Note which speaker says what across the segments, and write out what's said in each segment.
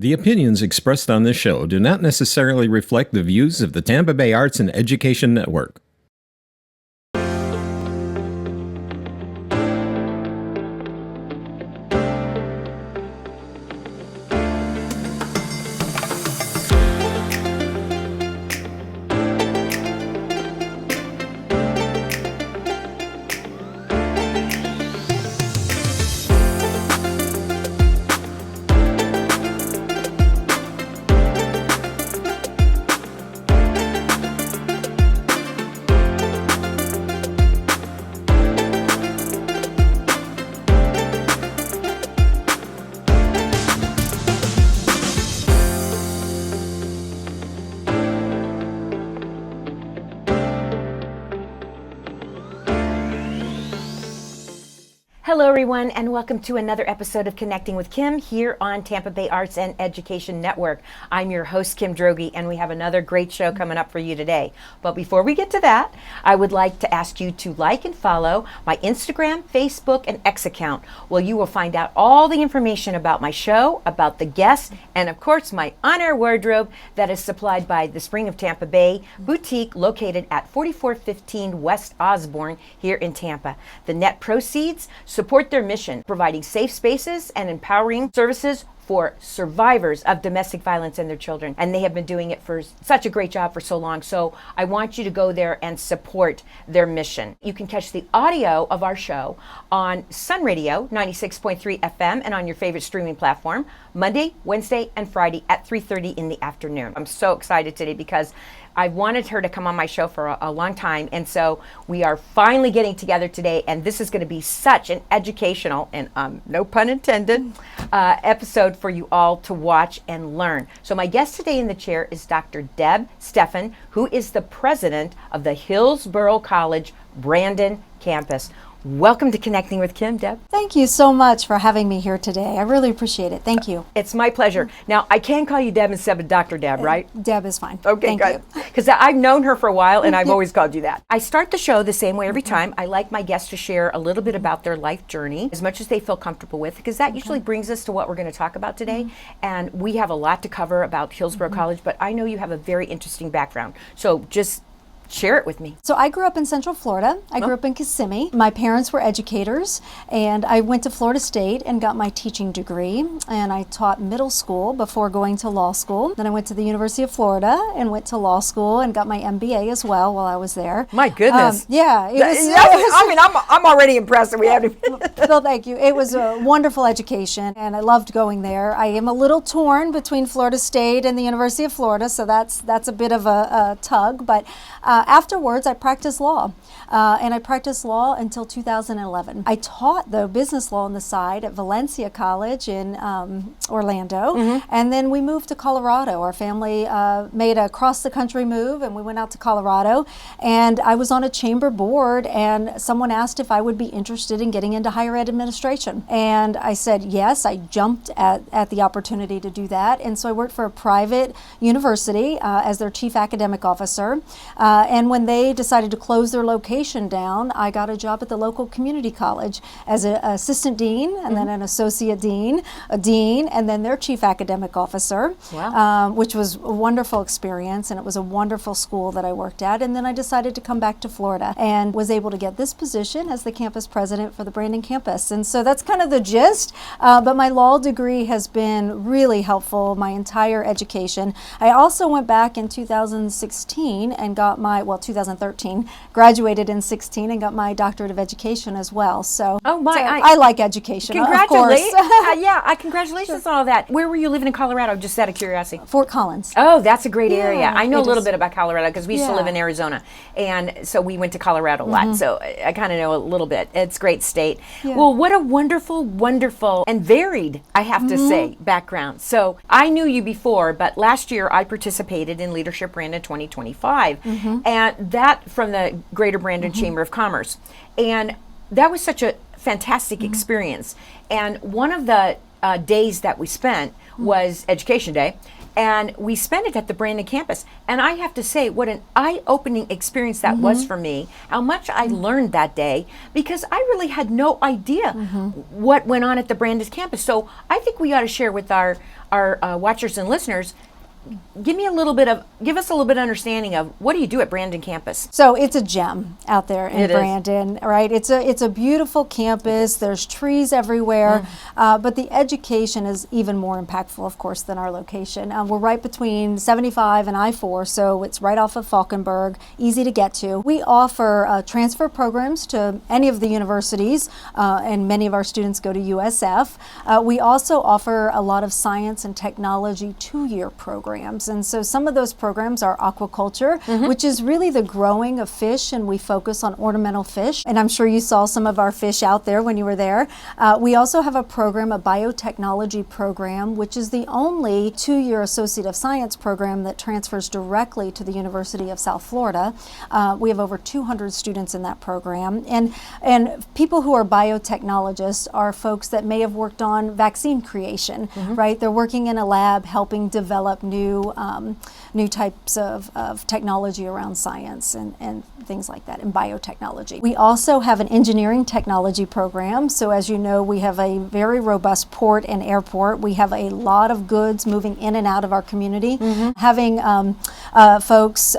Speaker 1: The opinions expressed on this show do not necessarily reflect the views of the Tampa Bay Arts and Education Network.
Speaker 2: Hello everyone, and welcome to another episode of Connecting with Kim here on Tampa Bay Arts and Education Network. I'm your host, Kim Droege, and we have another great show coming up for you today. But before we get to that, I would like to ask you to like and follow my Instagram, Facebook, and X account, where you will find out all the information about my show, about the guests, and of course my on-air wardrobe that is supplied by the Spring of Tampa Bay boutique located at 4415 West Osborne here in Tampa. The net proceeds support their mission, providing safe spaces and empowering services for survivors of domestic violence and their children. And they have been doing it for such a great job for so long. So I want you to go there and support their mission. You can catch the audio of our show on Sun Radio 96.3 FM and on your favorite streaming platform Monday, Wednesday, and Friday at 3:30 in the afternoon. I'm so excited today because I wanted her to come on my show for a long time, and so we are finally getting together today, and this is going to be such an educational, and no pun intended, episode for you all to watch and learn. So my guest today in the chair is Dr. Stephan, who is the president of the Hillsborough College Brandon campus. Welcome to Connecting with Kim, Deb.
Speaker 3: Thank you so much for having me here today. I really appreciate it. Thank you.
Speaker 2: It's my pleasure. Now, I can call you Deb instead of Dr. Deb, right?
Speaker 3: Deb is fine.
Speaker 2: Okay,
Speaker 3: Thank
Speaker 2: good. Because I've known her for a while, and I've always called you that. I start the show the same way every time. I like my guests to share a little bit about their life journey, as much as they feel comfortable with, because that usually brings us to what we're going to talk about today. And we have a lot to cover about Hillsborough College, but I know you have a very interesting background. So just share it with me.
Speaker 3: So I grew up in Central Florida. I grew up in Kissimmee. My parents were educators, and I went to Florida State and got my teaching degree, and I taught middle school before going to law school. Then I went to the University of Florida and went to law school and got my MBA as well while I was there.
Speaker 2: My goodness.
Speaker 3: I'm
Speaker 2: already impressed that we had to.
Speaker 3: Well, thank you. It was a wonderful education, and I loved going there. I am a little torn between Florida State and the University of Florida, so that's a bit of a tug, but afterwards, I practiced law, and I practiced law until 2011. I taught, though, business law on the side at Valencia College in Orlando, and then we moved to Colorado. Our family made a cross-the-country move, and we went out to Colorado, and I was on a chamber board, and someone asked if I would be interested in getting into higher ed administration, and I said yes. I jumped at the opportunity to do that, and so I worked for a private university as their chief academic officer. And when they decided to close their location down, I got a job at the local community college as an assistant dean, and then an associate dean, a dean, and then their chief academic officer, which was a wonderful experience, and it was a wonderful school that I worked at. And then I decided to come back to Florida and was able to get this position as the campus president for the Brandon campus. And so that's kind of the gist, but my law degree has been really helpful my entire education. I also went back in 2016 and got my 2013, graduated in 16 and got my doctorate of education as well. So, I like education, of course.
Speaker 2: Congratulations on all that. Where were you living in Colorado, just out of curiosity?
Speaker 3: Fort Collins.
Speaker 2: Oh, that's a great area. I know a little bit about Colorado because we used to live in Arizona. And so we went to Colorado a lot. So I kind of know a little bit. It's a great state. Yeah. Well, what a wonderful, wonderful, and varied, I have to say, background. So I knew you before, but last year I participated in Leadership Brandon 2025. And that from the Greater Brandon Chamber of Commerce. And that was such a fantastic experience. And one of the days that we spent was Education Day. and we spent it at the Brandon campus. And I have to say, what an eye-opening experience that was for me, how much I learned that day, because I really had no idea what went on at the Brandon campus. So I think we ought to share with our watchers and listeners. Give us a little bit of understanding of what do you do at Brandon campus?
Speaker 3: So it's a gem out there in
Speaker 2: It is.
Speaker 3: Brandon, right? It's a beautiful campus. There's trees everywhere, but the education is even more impactful, of course, than our location. We're right between 75 and I-4, so it's right off of Falkenberg, easy to get to. We offer transfer programs to any of the universities, and many of our students go to USF. We also offer a lot of science and technology 2-year programs. And so some of those programs are aquaculture, which is really the growing of fish, and we focus on ornamental fish. And I'm sure you saw some of our fish out there when you were there. We also have a program, a biotechnology program, which is the only 2-year Associate of Science program that transfers directly to the University of South Florida. We have over 200 students in that program. And people who are biotechnologists are folks that may have worked on vaccine creation, right? They're working in a lab helping develop new types of technology around science and things like that in biotechnology. We also have an engineering technology program. So as you know, we have a very robust port and airport. We have a lot of goods moving in and out of our community. Having folks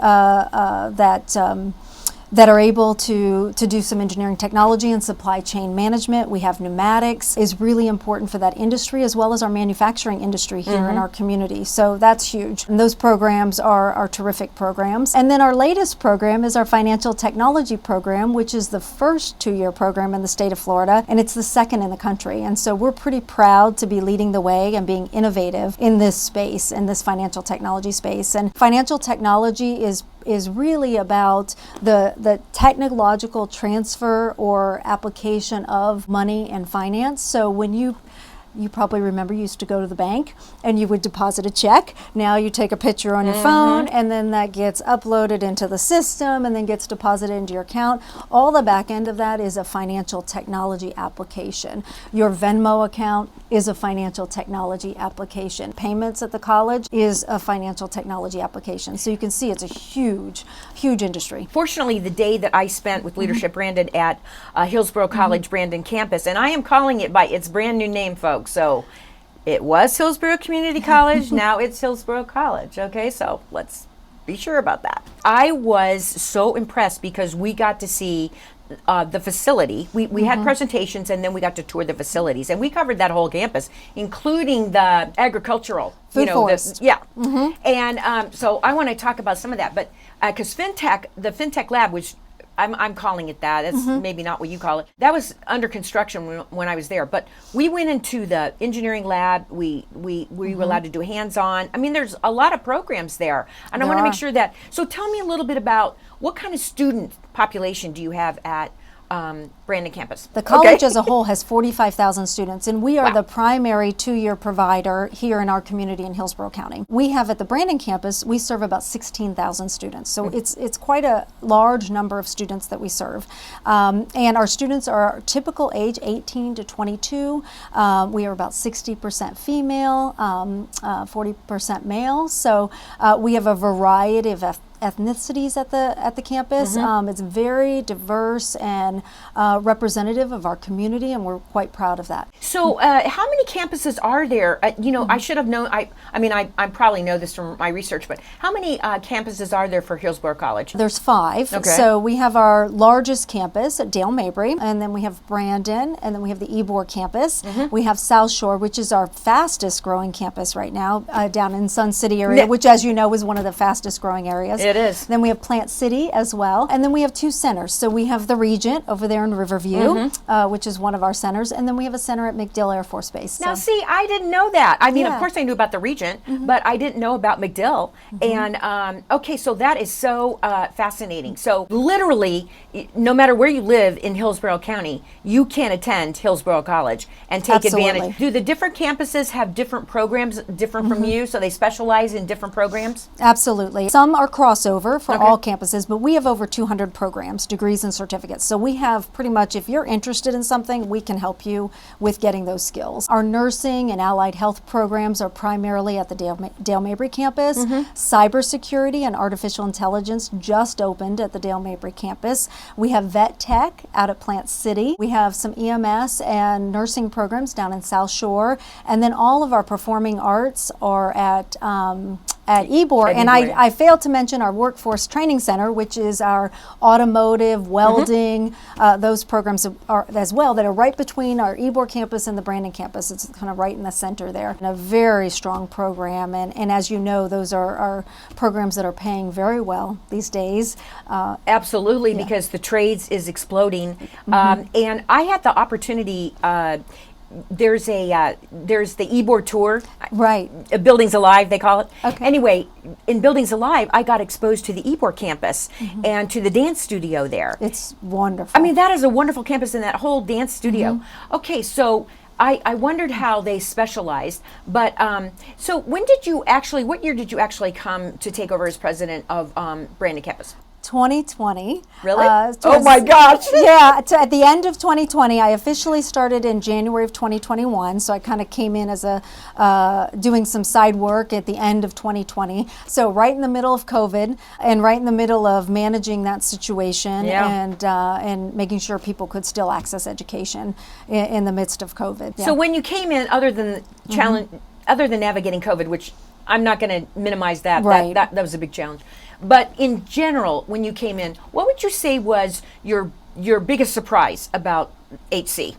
Speaker 3: that are able to do some engineering technology and supply chain management. We have pneumatics is really important for that industry, as well as our manufacturing industry here in our community. So that's huge. And those programs are terrific programs. And then our latest program is our financial technology program, which is the first 2-year program in the state of Florida, and it's the second in the country. And so we're pretty proud to be leading the way and being innovative in this space, in this financial technology space. And financial technology is really about the technological transfer or application of money and finance. So when you probably remember you used to go to the bank and you would deposit a check. Now you take a picture on your phone, and then that gets uploaded into the system and then gets deposited into your account. All the back end of that is a financial technology application. Your Venmo account is a financial technology application. Payments at the college is a financial technology application. So you can see it's a huge industry.
Speaker 2: Fortunately, the day that I spent with Leadership Brandon at Hillsborough College Brandon campus, and I am calling it by its brand new name, folks. So it was Hillsborough Community College, now it's Hillsborough College. Okay, so let's be sure about that. I was so impressed because we got to see the facility. We had presentations, and then we got to tour the facilities, and we covered that whole campus, including the agricultural
Speaker 3: Food forest.
Speaker 2: And so I want to talk about some of that, but because FinTech, the FinTech lab, which I'm calling it that. That's maybe not what you call it. That was under construction when I was there. But we went into the engineering lab. We were allowed to do hands-on. I mean, there's a lot of programs there. And I want to make sure that. So tell me a little bit about what kind of student population do you have at Brandon campus?
Speaker 3: The college as a whole has 45,000 students, and we are the primary 2-year provider here in our community in Hillsborough County. We have at the Brandon campus, we serve about 16,000 students. So it's quite a large number of students that we serve. And our students are typical age 18 to 22. We are about 60% female, 40% male. So we have a variety of ethnicities at the campus. It's very diverse and representative of our community, and we're quite proud of that.
Speaker 2: So how many campuses are there? I should have known. I mean, I probably know this from my research, but how many campuses are there for Hillsborough College?
Speaker 3: There's 5.
Speaker 2: Okay.
Speaker 3: So we have our largest campus at Dale Mabry, and then we have Brandon, and then we have the Ybor campus. We have South Shore, which is our fastest growing campus right now, down in Sun City area, which, as you know, is one of the fastest growing areas.
Speaker 2: It is.
Speaker 3: Then we have Plant City as well. And then we have 2 centers. So we have the Regent over there in Riverview, which is one of our centers. And then we have a center at MacDill Air Force Base.
Speaker 2: Now, see, I didn't know that. I mean, of course I knew about the Regent, but I didn't know about MacDill. And, okay, so that is so fascinating. So literally, no matter where you live in Hillsborough County, you can attend Hillsborough College and take advantage. Do the different campuses have different programs different from you, so they specialize in different programs?
Speaker 3: Absolutely. Some are cross crossover for all campuses, but we have over 200 programs, degrees and certificates. So we have pretty much, if you're interested in something, we can help you with getting those skills. Our nursing and allied health programs are primarily at the Dale Mabry campus. Cybersecurity and artificial intelligence just opened at the Dale Mabry campus. We have vet tech out at Plant City. We have some EMS and nursing programs down in South Shore. And then all of our performing arts are at Ybor. And I failed to mention our Workforce Training Center, which is our automotive, welding, those programs are as well that are right between our Ybor campus and the Brandon campus. It's kind of right in the center there. And a very strong program. And as you know, those are programs that are paying very well these days.
Speaker 2: Absolutely, because the trades is exploding. And I had the opportunity, there's the Ybor tour.
Speaker 3: Right.
Speaker 2: Buildings Alive, they call it.
Speaker 3: Okay.
Speaker 2: Anyway, in Buildings Alive, I got exposed to the Ybor campus and to the dance studio there.
Speaker 3: It's wonderful.
Speaker 2: I mean, that is a wonderful campus and that whole dance studio. Okay, so I wondered how they specialized, but so what year did you actually come to take over as president of Brandon campus?
Speaker 3: 2020.
Speaker 2: Really? Oh my gosh.
Speaker 3: Yeah, at the end of 2020, I officially started in January of 2021. So I kind of came in as doing some side work at the end of 2020. So right in the middle of COVID and right in the middle of managing that situation and making sure people could still access education in the midst of COVID. Yeah.
Speaker 2: So when you came in, other than challenge, other than navigating COVID, which I'm not going to minimize that,
Speaker 3: right.
Speaker 2: that was a big challenge. But in general, when you came in, what would you say was your biggest surprise about HCC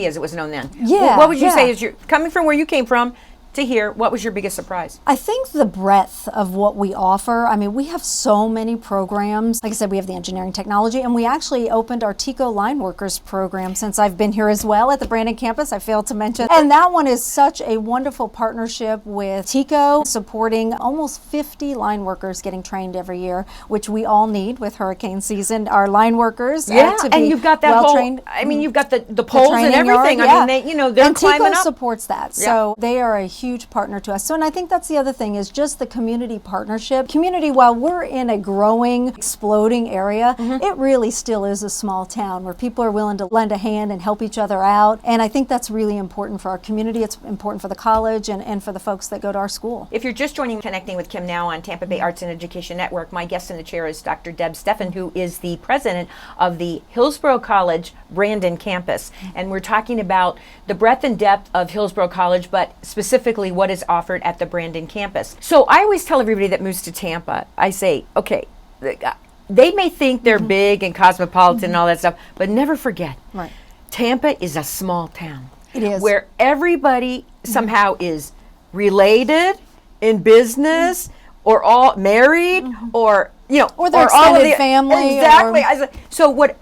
Speaker 2: as it was known then?
Speaker 3: Yeah.
Speaker 2: What would you say is coming from where you came from to here, what was your biggest surprise?
Speaker 3: I think the breadth of what we offer. I mean, we have so many programs. Like I said, we have the engineering technology, and we actually opened our TICO line workers program since I've been here as well at the Brandon campus, I failed to mention. And that one is such a wonderful partnership with TICO, supporting almost 50 line workers getting trained every year, which we all need with hurricane season. Our line workers to be
Speaker 2: and you've got that
Speaker 3: well-trained.
Speaker 2: I mean, you've got the poles and everything.
Speaker 3: Yard,
Speaker 2: I mean, they're
Speaker 3: and
Speaker 2: climbing
Speaker 3: TICO
Speaker 2: up.
Speaker 3: supports that. So they are a huge partner to us. So, and I think that's the other thing is just the community partnership. Community, while we're in a growing, exploding area, it really still is a small town where people are willing to lend a hand and help each other out. And I think that's really important for our community. It's important for the college and for the folks that go to our school.
Speaker 2: If you're just connecting with Kim now on Tampa Bay Arts and Education Network, my guest in the chair is Dr. Stephan, who is the president of the Hillsborough College Brandon campus. And we're talking about the breadth and depth of Hillsborough College, but specifically what is offered at the Brandon campus. So I always tell everybody that moves to Tampa, I say, okay, they may think they're big and cosmopolitan and all that stuff, but never forget, Tampa is a small town.
Speaker 3: It is.
Speaker 2: Where everybody somehow is related in business or all married or
Speaker 3: or their extended family.
Speaker 2: Exactly. So what,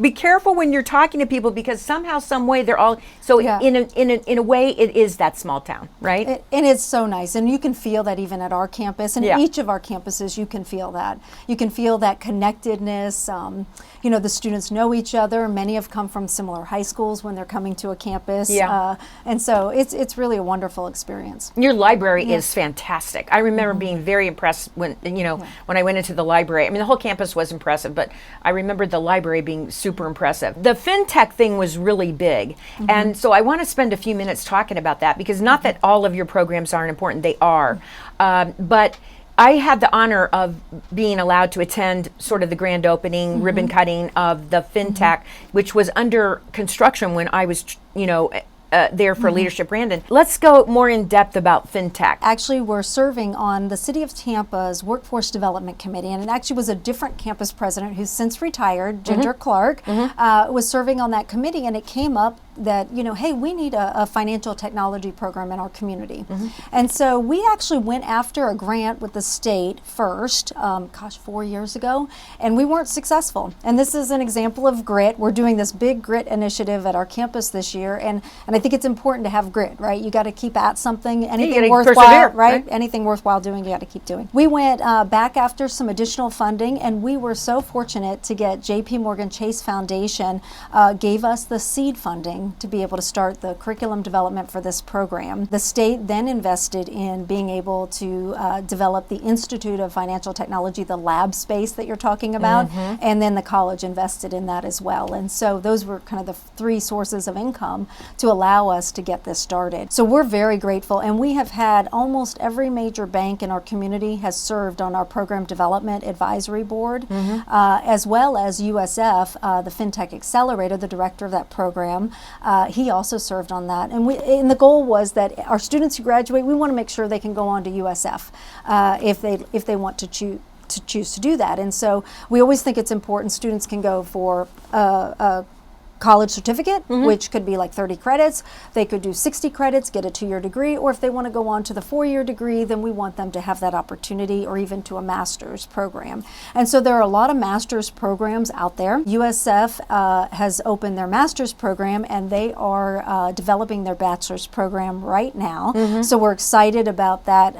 Speaker 2: be careful when you're talking to people because somehow, some way they're all, in a way it is that small town, right?
Speaker 3: And it's so nice. And you can feel that even at our campus and each of our campuses, you can feel that. You can feel that connectedness. The students know each other. Many have come from similar high schools when they're coming to a campus. And so it's really a wonderful experience.
Speaker 2: Your library is fantastic. I remember being very impressed when I went into the library. I mean, the whole campus was impressive, but I remember the library being super impressive. The FinTech thing was really big. And so I want to spend a few minutes talking about that because not that all of your programs aren't important, they are. But I had the honor of being allowed to attend sort of the grand opening, ribbon cutting of the FinTech, which was under construction when I was, there for Leadership Brandon. Let's go more in depth about FinTech.
Speaker 3: Actually, we're serving on the City of Tampa's Workforce Development Committee, and it actually was a different campus president who's since retired, Ginger Clark, was serving on that committee, and it came up that, hey, we need a financial technology program in our community. And so we actually went after a grant with the state first, 4 years ago, and we weren't successful. And this is an example of grit. We're doing this big grit initiative at our campus this year, and I think it's important to have grit, right? You got to keep at something, anything worthwhile, right? Anything worthwhile doing, you got to keep doing. We went back after some additional funding, and we were so fortunate to get JP Morgan Chase Foundation gave us the seed funding funding to be able to start the curriculum development for this program. The state then invested in being able to develop the Institute of Financial Technology, the lab space that you're talking about, and then the college invested in that as well. And so those were kind of the three sources of income to allow us to get this started. So we're very grateful, and we have had almost every major bank in our community has served on our program development advisory board, as well as USF, the FinTech Accelerator, the director of that program. He also served on that. And the goal was that our students who graduate, we want to make sure they can go on to USF if they want to choose to do that. And so we always think it's important students can go for a college certificate, which could be like 30 credits. They could do 60 credits, get a 2-year degree, or if they want to go on to the 4-year degree, then we want them to have that opportunity, or even to a master's program. And so there are a lot of master's programs out there. USF has opened their master's program, and they are developing their bachelor's program right now. So we're excited about that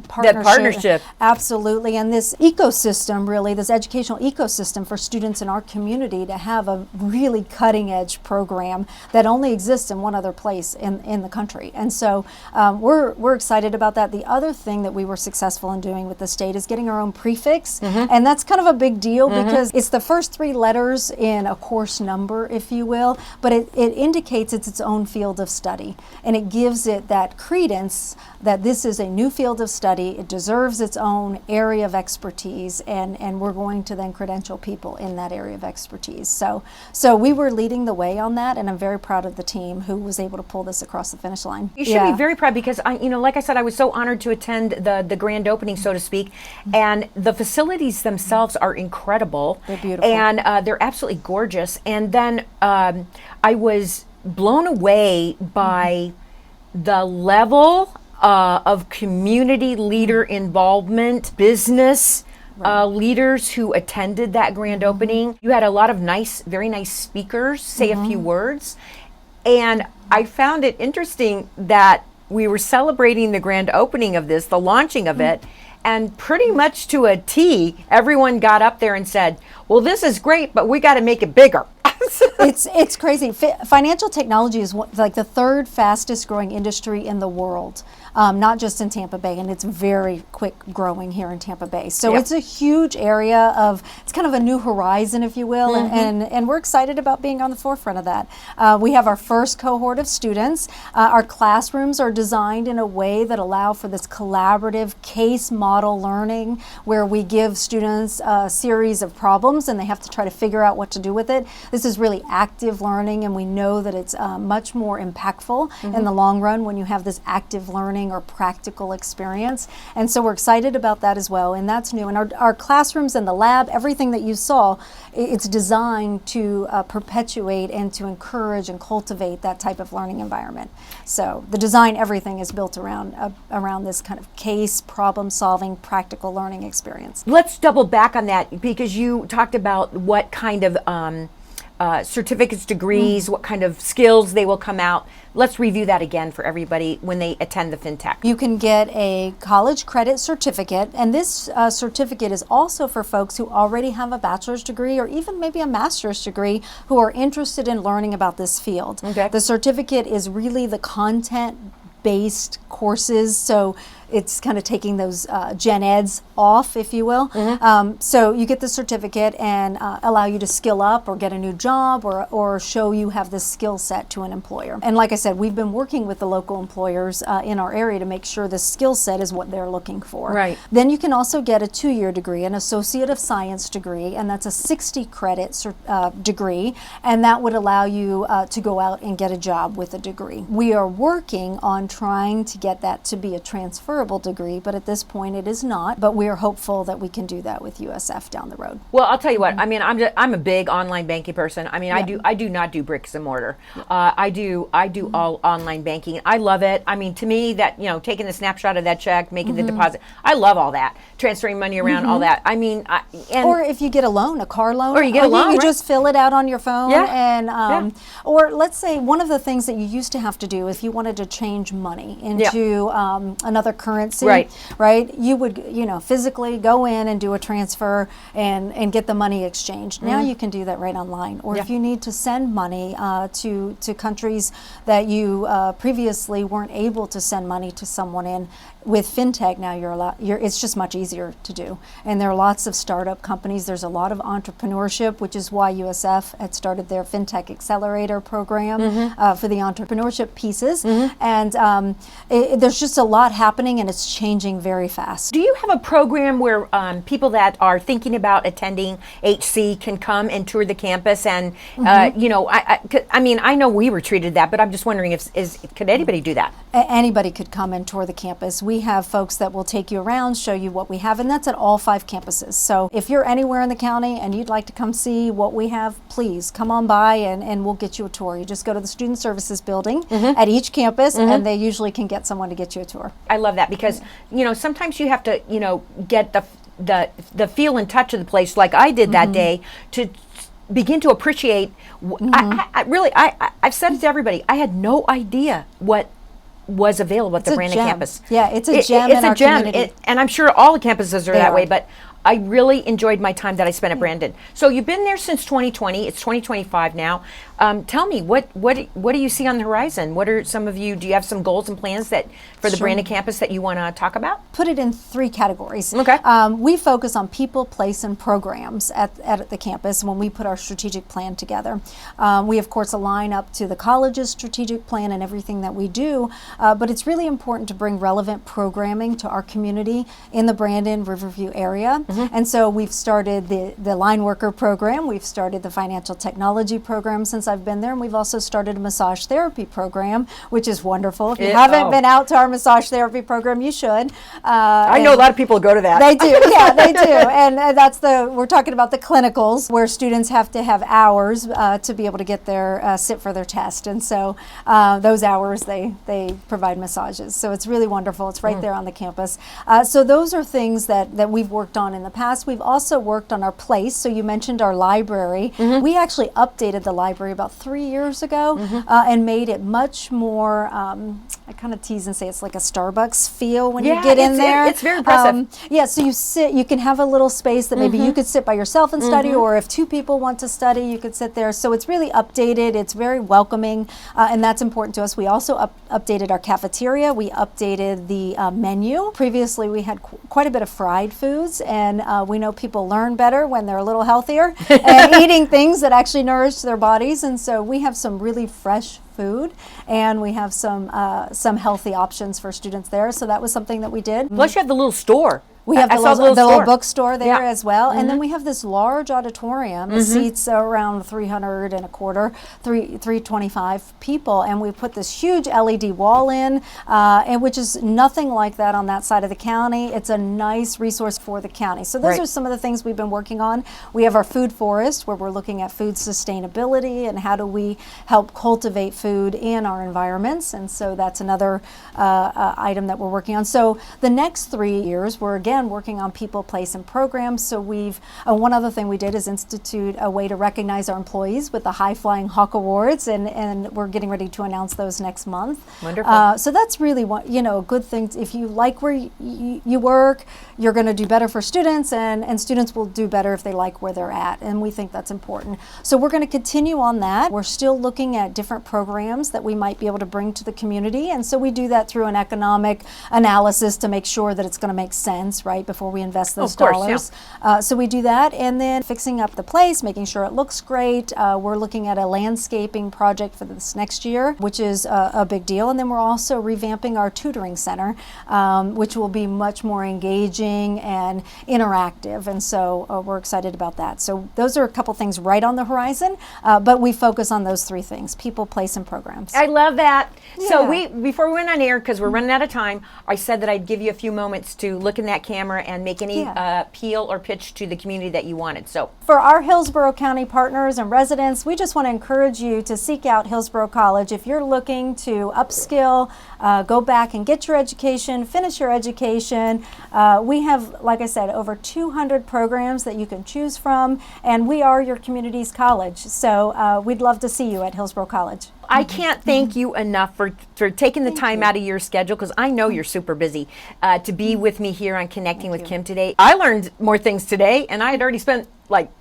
Speaker 3: partnership.
Speaker 2: That partnership.
Speaker 3: Absolutely. And this ecosystem, really, this educational ecosystem for students in our community to have a really cutting edge program that only exists in one other place in the country. And so we're excited about that. The other thing that we were successful in doing with the state is getting our own prefix. And that's kind of a big deal because it's the first 3 letters in a course number, if you will, but it indicates it's its own field of study. And it gives it that credence that this is a new field of study. It deserves its own area of expertise, and we're going to then credential people in that area of expertise. So we were leading the way on that, and I'm very proud of the team who was able to pull this across the finish line.
Speaker 2: You should be very proud because, like I said, I was so honored to attend the grand opening, so to speak, and the facilities themselves are incredible.
Speaker 3: They're beautiful.
Speaker 2: And they're absolutely gorgeous. And then I was blown away by the level of community leader involvement, business leaders who attended that grand opening. You had a lot of very nice speakers say a few words. And I found it interesting that we were celebrating the grand opening of this, the launching of it, and pretty much to a T, everyone got up there and said, well, this is great, but we got to make it bigger.
Speaker 3: It's crazy. Financial technology is like the 3rd fastest growing industry in the world, not just in Tampa Bay, and it's very quick growing here in Tampa Bay. So it's a huge area it's kind of a new horizon, if you will, and we're excited about being on the forefront of that. We have our first cohort of students. Our classrooms are designed in a way that allow for this collaborative case model learning, where we give students a series of problems and they have to try to figure out what to do with it. This is really active learning, and we know that it's much more impactful in the long run when you have this active learning or practical experience. And so we're excited about that as well, and that's new. And our classrooms and the lab, everything that you saw, it's designed to perpetuate and to encourage and cultivate that type of learning environment. So the design, everything is built around this kind of case, problem-solving, practical learning experience.
Speaker 2: Let's double back on that, because you talked about what kind of certificates, degrees, what kind of skills they will come out. Let's review that again for everybody when they attend the FinTech.
Speaker 3: You can get a college credit certificate, and this certificate is also for folks who already have a bachelor's degree or even maybe a master's degree who are interested in learning about this field.
Speaker 2: Okay.
Speaker 3: The certificate is really the content-based courses, so it's kind of taking those gen eds off, if you will. So you get the certificate and allow you to skill up or get a new job or show you have this skill set to an employer. And like I said, we've been working with the local employers in our area to make sure the skill set is what they're looking for.
Speaker 2: Right.
Speaker 3: Then you can also get a 2-year degree, an Associate of Science degree, and that's a 60 credit degree, and that would allow you to go out and get a job with a degree. We are working on trying to get that to be a transferable degree, but at this point it is not. But we are hopeful that we can do that with USF down the road.
Speaker 2: Well, I'll tell you what. I mean, I'm a big online banking person. I mean, I do not do bricks and mortar. I do all online banking. I love it. I mean, to me, that taking the snapshot of that check, making the deposit, I love all that. Transferring money around, all that. I mean,
Speaker 3: or if you get a loan, a car loan,
Speaker 2: or you get a loan,
Speaker 3: you just fill it out on your phone.
Speaker 2: Yeah.
Speaker 3: Or let's say one of the things that you used to have to do if you wanted to change money into another currency currency,
Speaker 2: Right.
Speaker 3: right? You would, physically go in and do a transfer and get the money exchanged. Now you can do that right online. Or if you need to send money to countries that you previously weren't able to send money to someone in, with FinTech now it's just much easier to do. And there are lots of startup companies. There's a lot of entrepreneurship, which is why USF had started their FinTech Accelerator program for the entrepreneurship pieces. And there's just a lot happening, and it's changing very fast.
Speaker 2: Do you have a program where people that are thinking about attending HC can come and tour the campus? And I know we were treated that, but I'm just wondering could anybody do that?
Speaker 3: Anybody could come and tour the campus. We have folks that will take you around, show you what we have, and that's at all 5 campuses. So if you're anywhere in the county and you'd like to come see what we have, please come on by and we'll get you a tour. You just go to the Student Services building at each campus, and they usually can get someone to get you a tour.
Speaker 2: I love that because, sometimes you have to, get the feel and touch of the place like I did that day to begin to appreciate. I've said it to everybody. I had no idea what was available at the Brandon campus.
Speaker 3: Yeah, it's a gem in our community.
Speaker 2: And I'm sure all the campuses are that way, but I really enjoyed my time that I spent at Brandon. So you've been there since 2020. It's 2025 now. Tell me, what do you see on the horizon? What are do you have some goals and plans for the Brandon campus that you want to talk about?
Speaker 3: Put it in 3 categories.
Speaker 2: Okay.
Speaker 3: We focus on people, place, and programs at the campus when we put our strategic plan together. We, of course, align up to the college's strategic plan and everything that we do, but it's really important to bring relevant programming to our community in the Brandon, Riverview area. And so we've started the line worker program. We've started the financial technology program since I've been there. And we've also started a massage therapy program, which is wonderful. If you haven't been out to our massage therapy program, you should.
Speaker 2: I know a lot of people go to that.
Speaker 3: They do, yeah, they do. And we're talking about the clinicals where students have to have hours to be able to get sit for their test. And so those hours, they provide massages. So it's really wonderful. It's right there on the campus. So those are things that we've worked on in the past. We've also worked on our place. So you mentioned our library. We actually updated the library about 3 years ago and made it much more, I kind of tease and say it's like a Starbucks feel when you get in there.
Speaker 2: It's very impressive.
Speaker 3: So you can have a little space that maybe you could sit by yourself and study, or if 2 people want to study, you could sit there. So it's really updated. It's very welcoming, and that's important to us. We also updated our cafeteria. We updated the menu. Previously, we had quite a bit of fried foods, and we know people learn better when they're a little healthier and eating things that actually nourish their bodies. And so we have some really fresh food, and we have some healthy options for students there. So that was something that we did.
Speaker 2: Plus, you have the little store.
Speaker 3: We have the little bookstore there as well.
Speaker 2: Mm-hmm.
Speaker 3: And then we have this large auditorium. It seats around 325 people. And we put this huge LED wall in, and which is nothing like that on that side of the county. It's a nice resource for the county. So those are some of the things we've been working on. We have our food forest, where we're looking at food sustainability and how do we help cultivate food in our environments. And so that's another item that we're working on. So the next 3 years, we're again working on people, place, and programs. So we've one other thing we did is institute a way to recognize our employees with the High Flying Hawk Awards, and we're getting ready to announce those next month.
Speaker 2: Wonderful.
Speaker 3: So that's really a good thing. If you like where you work, you're going to do better for students, and students will do better if they like where they're at, and we think that's important. So we're going to continue on that. We're still looking at different programs that we might be able to bring to the community, and so we do that through an economic analysis to make sure that it's going to make sense, right, before we invest those dollars. So we do that, and then fixing up the place, making sure it looks great. We're looking at a landscaping project for this next year, which is a big deal. And then we're also revamping our tutoring center, which will be much more engaging and interactive. And so we're excited about that. So those are a couple things right on the horizon, but we focus on those 3 things: people, place, and programs.
Speaker 2: I love that.
Speaker 3: Yeah.
Speaker 2: So before we went on air, because we're running out of time, I said that I'd give you a few moments to look in that camera and make any appeal or pitch to the community that you wanted. So
Speaker 3: for our Hillsborough County partners and residents, we just want to encourage you to seek out Hillsborough College. If you're looking to upskill, go back and get your education, finish your education. We have, like I said, over 200 programs that you can choose from, and we are your community's college. So we'd love to see you at Hillsborough College.
Speaker 2: I can't thank you enough for taking the time out of your schedule, because I know you're super busy, to be with me here on Connecting with Kim today. I learned more things today, and I had already spent like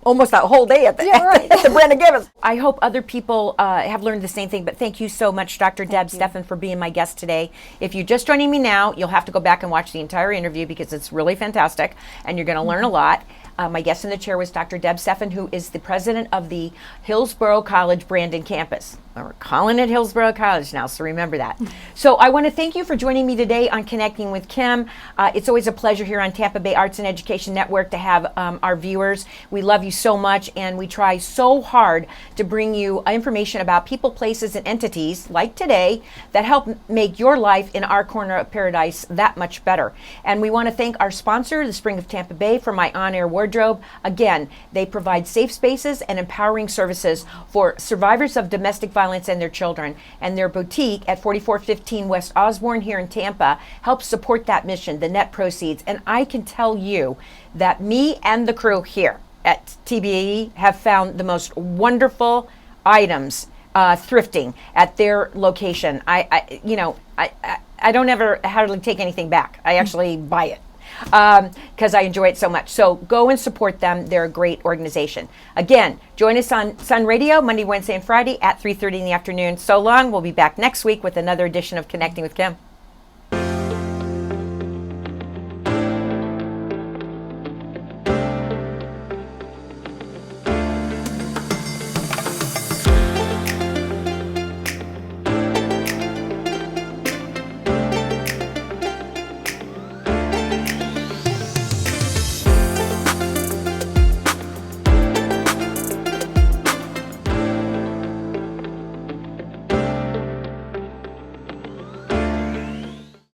Speaker 2: almost that whole day at the, at the Brandon Gibbons. I hope other people have learned the same thing, but thank you so much, Dr. Stephan, for being my guest today. If you're just joining me now, you'll have to go back and watch the entire interview because it's really fantastic, and you're going to learn a lot. My guest in the chair was Dr. Stephan, who is the president of the Hillsborough College Brandon campus. We're calling it Hillsborough College now, so remember that. So I want to thank you for joining me today on Connecting with Kim. It's always a pleasure here on Tampa Bay Arts and Education Network to have our viewers. We love you so much, and we try so hard to bring you information about people, places, and entities like today that help make your life in our corner of paradise that much better. And we want to thank our sponsor, the Spring of Tampa Bay, for my on-air wardrobe. Again, they provide safe spaces and empowering services for survivors of domestic violence and their children. And their boutique at 4415 West Osborne here in Tampa helps support that mission, the net proceeds. And I can tell you that me and the crew here at TBAE have found the most wonderful items thrifting at their location. I don't ever hardly take anything back. I actually buy it because I enjoy it so much. So go and support them. They're a great organization. Again, join us on Sun Radio Monday, Wednesday, and Friday at 3:30 in the afternoon. So long. We'll be back next week with another edition of Connecting with Kim.